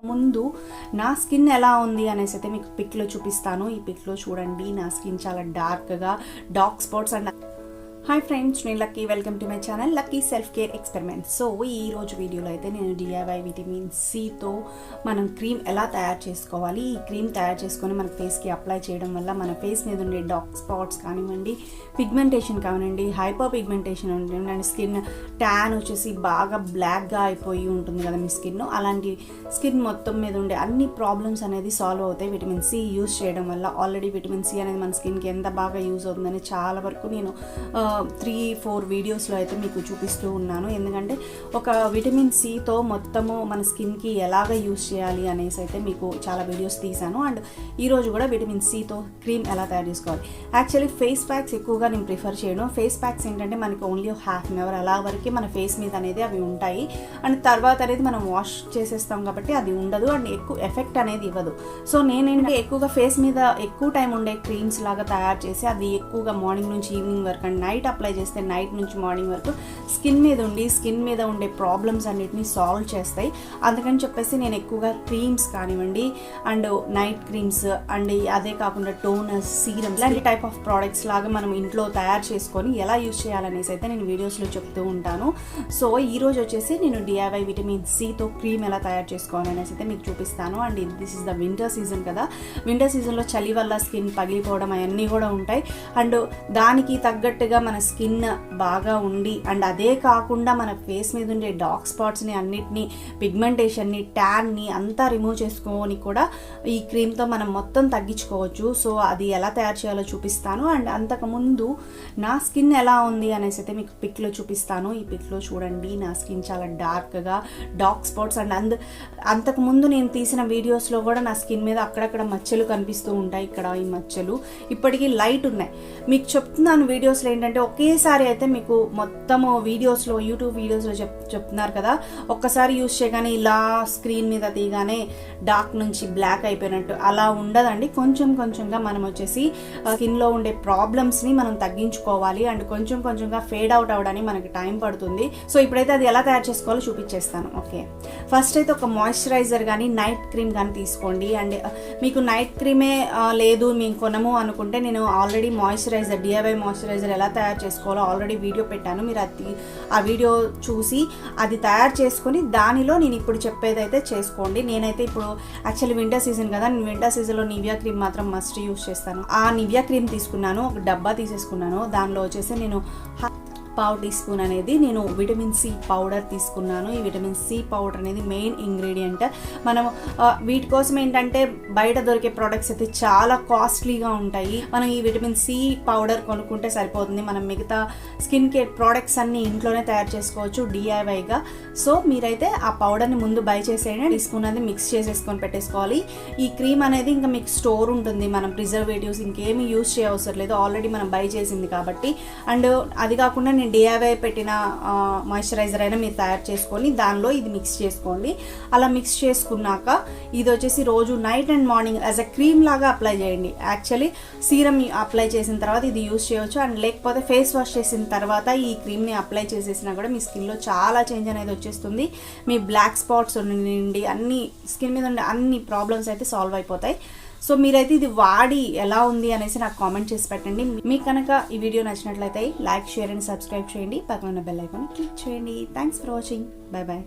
ముందు నా స్కిన్ ఎలా ఉంది అనేసి అయితే మీకు పిక్లో చూపిస్తాను. ఈ పిక్లో చూడండి, నా స్కిన్ చాలా డార్క్గా dark spots and hi friends, నేను Lucky. Welcome to my channel Lucky self care experiment. So ఈ రోజు వీడియోలో అయితే నేను డిఐవై విటమిన్ సితో మనం క్రీమ్ ఎలా తయారు చేసుకోవాలి, ఈ క్రీమ్ తయారు చేసుకొని మన ఫేస్కి అప్లై చేయడం వల్ల మన ఫేస్ మీద ఉండే డార్క్ స్పాట్స్ కానివ్వండి, పిగ్మెంటేషన్ కానివ్వండి, హైపర్ పిగ్మెంటేషన్ ఉంటుందండి, స్కిన్ ట్యాన్ వచ్చేసి బాగా బ్లాక్గా అయిపోయి ఉంటుంది కదా మీ స్కిన్, అలాంటి స్కిన్ మొత్తం మీద ఉండే అన్ని ప్రాబ్లమ్స్ అనేది సాల్వ్ అవుతాయి విటమిన్ సి యూజ్ చేయడం వల్ల. ఆల్రెడీ విటమిన్ సి అనేది మన స్కిన్కి ఎంత బాగా యూజ్ అవుతుందని చాలా వరకు నేను 3-4 వీడియోస్లో అయితే మీకు చూపిస్తూ ఉన్నాను. ఎందుకంటే ఒక విటమిన్ సితో మొత్తము మన స్కిన్కి ఎలాగ యూజ్ చేయాలి అనేసి అయితే మీకు చాలా వీడియోస్ తీశాను. అండ్ ఈరోజు కూడా విటమిన్ సితో క్రీమ్ ఎలా తయారు చేసుకోవాలి. యాక్చువల్లీ ఫేస్ ప్యాక్స్ ఎక్కువగా నేను ప్రిఫర్ చేయను. ఫేస్ ప్యాక్స్ ఏంటంటే మనకి ఓన్లీ హాఫ్ అన్ అవర్ అలా వరకు మన ఫేస్ మీద అనేది అవి ఉంటాయి. అండ్ తర్వాత అనేది మనం వాష్ చేసేస్తాం కాబట్టి అది ఉండదు అండ్ ఎక్కువ ఎఫెక్ట్ అనేది ఇవ్వదు. సో నేనేంటంటే ఎక్కువగా ఫేస్ మీద ఎక్కువ టైం ఉండే క్రీమ్స్ లాగా తయారు చేసి అది ఎక్కువగా మార్నింగ్ నుంచి ఈవినింగ్ వరకు అండ్ నైట్ అప్లై చేస్తే నైట్ నుంచి మార్నింగ్ వరకు స్కిన్ మీద ఉండే ప్రాబ్లమ్స్ అన్నిటిని సాల్వ్ చేస్తాయి. అందుకని చెప్పేసి నేను ఎక్కువగా క్రీమ్స్ కానివ్వండి అండ్ నైట్ క్రీమ్స్ అండ్ అదే కాకుండా టోనర్స్, సీరమ్స్ ఇలాంటి టైప్ ఆఫ్ ప్రోడక్ట్స్ లాగా మనం ఇంట్లో తయారు చేసుకొని ఎలా యూజ్ చేయాలనేసి అయితే నేను వీడియోస్లో చెప్తూ ఉంటాను. సో ఈ రోజు వచ్చేసి నేను డిఐవై విటమిన్ సితో క్రీమ్ ఎలా తయారు చేసుకోవాలనేసి అయితే మీకు చూపిస్తాను. And this is the winter season కదా, వింటర్ సీజన్లో చలి వల్ల స్కిన్ పగిలిపోవడం అవన్నీ కూడా ఉంటాయి. అండ్ దానికి తగ్గట్టుగా మన స్కిన్ బాగా ఉండి అండ్ అదే కాకుండా మన ఫేస్ మీద ఉండే డార్క్ స్పాట్స్ని అన్నిటినీ, పిగ్మెంటేషన్ని, ట్యాన్ని అంతా రిమూవ్ చేసుకొని కూడా ఈ క్రీమ్తో మనం మొత్తం తగ్గించుకోవచ్చు. సో అది ఎలా తయారు చేయాలో చూపిస్తాను. అండ్ అంతకుముందు నా స్కిన్ ఎలా ఉంది అనేసి అయితే మీకు పిక్లో చూపిస్తాను. ఈ పిక్లో చూడండి, నా స్కిన్ చాలా డార్క్గా డార్క్ స్పాట్స్ అండ్ అంతకుముందు నేను తీసిన వీడియోస్లో కూడా నా స్కిన్ మీద అక్కడక్కడ మచ్చలు కనిపిస్తూ ఉంటాయి. ఇక్కడ ఈ మచ్చలు ఇప్పటికీ లైట్ ఉన్నాయి. మీకు చెప్తున్నాను వీడియోస్లో ఏంటంటే ఒకేసారి అయితే మీకు మొత్తము వీడియోస్లో, యూట్యూబ్ వీడియోస్లో చెప్తున్నారు కదా, ఒక్కసారి యూజ్ చేయగానే ఇలా స్క్రీన్ మీద తీయగానే డార్క్ నుంచి బ్లాక్ అయిపోయినట్టు అలా ఉండదండి. కొంచెం కొంచెంగా మనం వచ్చేసి స్కిన్లో ఉండే ప్రాబ్లమ్స్ని మనం తగ్గించుకోవాలి అండ్ కొంచెం కొంచెంగా ఫేడ్ అవుట్ అవ్వడానికి మనకి టైం పడుతుంది. సో ఇప్పుడైతే అది ఎలా తయారు చేసుకోవాలో చూపించేస్తాను. ఓకే, ఫస్ట్ అయితే ఒక మాయిశ్చరైజర్ కానీ నైట్ క్రీమ్ కానీ తీసుకోండి. అండ్ మీకు నైట్ క్రీమే లేదు మేము కొనము అనుకుంటే నేను ఆల్రెడీ మాయిశ్చరైజర్, డిఐవై మాయిశ్చరైజర్ ఎలా తయారు చేసుకోవాలో ఆల్రెడీ వీడియో పెట్టాను. మీరు ఆ వీడియో చూసి అది తయారు చేసుకొని దానిలో నేను ఇప్పుడు చెప్పేదైతే చేసుకోండి. నేనైతే ఇప్పుడు యాక్చువల్లీ వింటర్ సీజన్ కదా, నేను వింటర్ సీజన్లో నివియా క్రీమ్ మాత్రం మస్ట్ యూజ్ చేస్తాను. ఆ నివియా క్రీమ్ తీసుకున్నాను, ఒక డబ్బా తీసేసుకున్నాను. దానిలో వచ్చేసి నేను 1/2 టీ స్పూన్ అనేది నేను విటమిన్ సి పౌడర్ తీసుకున్నాను. ఈ విటమిన్ సి పౌడర్ అనేది మెయిన్ ఇంగ్రీడియంట్. మనం వీటి కోసం ఏంటంటే బయట దొరికే ప్రోడక్ట్స్ అయితే చాలా కాస్ట్లీగా ఉంటాయి. మనం ఈ విటమిన్ సి పౌడర్ కొనుక్కుంటే సరిపోతుంది. మనం మిగతా స్కిన్ కేర్ ప్రోడక్ట్స్ అన్ని ఇంట్లోనే తయారు చేసుకోవచ్చు డిఐవైగా. సో మీరైతే ఆ పౌడర్ని ముందు బై చేసేయండి. టీ స్పూన్ అనేది మిక్స్ చేసేసుకొని పెట్టేసుకోవాలి. ఈ క్రీమ్ అనేది ఇంకా మీకు స్టోర్ ఉంటుంది, మనం ప్రిజర్వేటివ్స్ ఇంకేమీ యూజ్ చేయవసరం లేదు, ఆల్రెడీ మనం బై చేసింది కాబట్టి. అండ్ అది కాకుండా నేను డిఐవై పెట్టిన మాయిశ్చరైజర్ అయినా మీరు తయారు చేసుకొని దానిలో ఇది మిక్స్ చేసుకోండి. అలా మిక్స్ చేసుకున్నాక ఇది వచ్చేసి రోజు night and morning as a cream లాగా అప్లై చేయండి. యాక్చువల్లీ సీరం అప్లై చేసిన తర్వాత ఇది యూజ్ చేయవచ్చు అండ్ లేకపోతే ఫేస్ వాష్ చేసిన తర్వాత ఈ క్రీమ్ని అప్లై చేసేసినా కూడా మీ స్కిన్లో చాలా చేంజ్ అనేది వచ్చేస్తుంది. మీ బ్లాక్ స్పాట్స్ నుండి అన్ని స్కిన్ మీద ఉండే అన్ని ప్రాబ్లమ్స్ అయితే సాల్వ్ అయిపోతాయి. సో మీరైతే ఇది వాడి ఎలా ఉంది అనేసి నాకు కామెంట్ చేసి పెట్టండి. మీకు కనుక ఈ వీడియో నచ్చినట్లయితే లైక్, షేర్ అండ్ సబ్స్క్రైబ్ చేయండి. పక్కన బెల్ ఐకాన్ క్లిక్ చేయండి. Thanks for watching. Bye bye.